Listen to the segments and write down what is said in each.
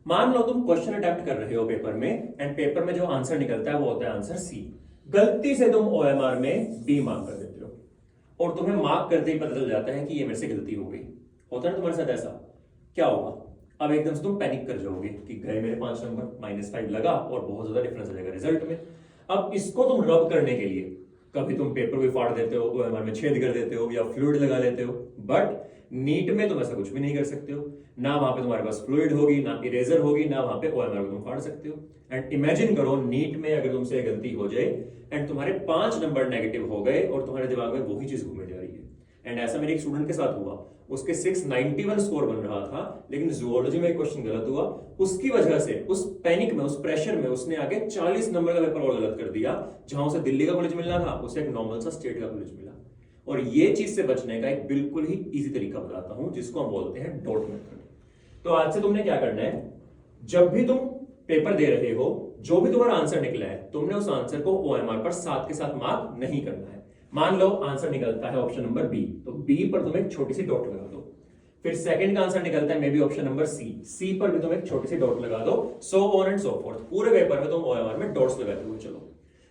मान लो तुम question attempt कर रहे हो पेपर में एंड पेपर में जो आंसर निकलता है वो होता है आंसर सी। गलती से तुम ओएमआर में बी मार्क कर देते हो और तुम्हें मार्क करते ही पता चल जाता है कि ये मेरे से गलती हो गई। होता है ना तुम्हारे साथ ऐसा? क्या होगा? अब एकदम से तुम पैनिक कर जाओगे कि गए मेरे 5 नंबर, -5 लगा और बहुत ज्यादा डिफरेंस आ जाएगा रिजल्ट में। अब इसको तुम रब करने के लिए कभी तुम पेपर भी फाड़ देते हो, ओएमआर में छेद कर देते हो या फ्लूइड लगा लेते हो, बट नीट में तुम ऐसा कुछ भी नहीं कर सकते हो। ना वहां पे तुम्हारे पास फ्लूइड होगी, ना इरेजर होगी, ना वहां पे ओएमआर को तुम फाड़ सकते हो। एंड इमेजिन करो नीट में अगर तुमसे गलती हो जाए एंड तुम्हारे 5 नंबर नेगेटिव हो गए और तुम्हारे दिमाग में वही चीज घूमे जा रही है। एंड ऐसा मेरे एक स्टूडेंट के साथ हुआ, उसके 691 स्कोर बन रहा था लेकिन जूलॉजी में एक क्वेश्चन गलत हुआ। उसकी वजह से उस पैनिक में, उस प्रेशर में उसने आगे 40 नंबर का पेपर और गलत कर दिया। जहां उसे दिल्ली का कॉलेज मिलना था उसे एक नॉर्मल सा स्टेट का कॉलेज मिला। और ये चीज से बचने का एक बिल्कुल ही इजी तरीका बताता हूं जिसको हम बोलते हैं डॉट मेथड। तो आज से तुमने क्या करना है, जब भी तुम पेपर दे रहे हो, जो भी तुम्हारा आंसर निकला है, तुमने उस आंसर को ओएमआर पर साथ के साथ मार्क नहीं करना है। मान लो आंसर निकलता है ऑप्शन नंबर बी, तो बी पर तुम एक छोटी सी डॉट लगा दो। फिर सेकंड का आंसर निकलता है maybe option number C, C पर भी तुम एक छोटी सी डॉट लगा दो, so on and so forth. पूरे पेपर में तुम ओएमआर में डॉट्स लगाते हुए चलो।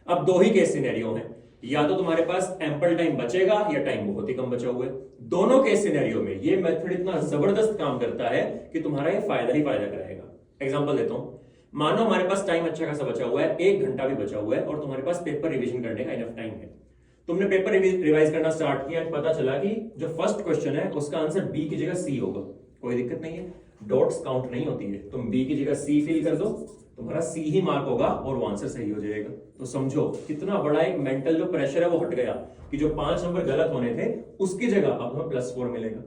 अब दो ही केस सिनेरियो हैं, या तो तुम्हारे पास एम्पल टाइम बचेगा या टाइम बहुत ही कम बचा हुआ है। दोनों केस सिनेरियो में ये मेथड इतना जबरदस्त काम करता है कि तुम्हारा ये फायदा ही फायदा कराएगा। एग्जांपल देता हूं, मानो हमारे पास टाइम अच्छा खासा बचा हुआ है, 1 घंटा भी बचा हुआ है और तुम्हारे पास पेपर रिवीजन करने का इनफ टाइम है। तुमने पेपर रिवाइज करना स्टार्ट किया, पता चला कि जो फर्स्ट क्वेश्चन है उसका आंसर बी की जगह सी होगा। कोई दिक्कत नहीं है, डॉट्स काउंट नहीं होती है। तुम बी की जगह सी फिल कर दो, तुम्हारा सी ही मार्क होगा और वो आंसर सही हो जाएगा। तो समझो कितना बड़ा एक मेंटल जो प्रेशर है वो हट गया कि जो 5 नंबर गलत होने थे उसकी जगह अब तुम्हें +4 मिलेगा।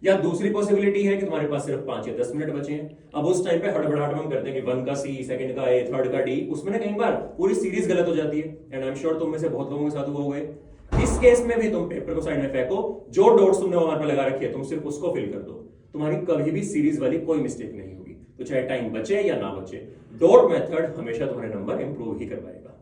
या दूसरी पॉसिबिलिटी है कि तुम्हारे पास सिर्फ 5 या 10 मिनट बचे हैं। अब उस टाइम पे हड़बड़ाहट में हम करते हैं कि 1 का सी, सेकंड का ए, थर्ड का डी, उसमें ना कई बार पूरी सीरीज गलत हो जाती है। एंड आई एम श्योर तुम में से बहुत लोगों के साथ हुआ होगा। इस केस में भी तुम पेपर को साइड में फेंको, जो डॉट्स तुमने वहां पर लगा रखी है तुम सिर्फ उसको फिल कर दो। तुम्हारी कभी भी सीरीज वाली कोई मिस्टेक नहीं होगी। तो चाहे टाइम बचे या ना बचे, डॉट मेथड हमेशा तुम्हारे नंबर इंप्रूव ही करवाएगा।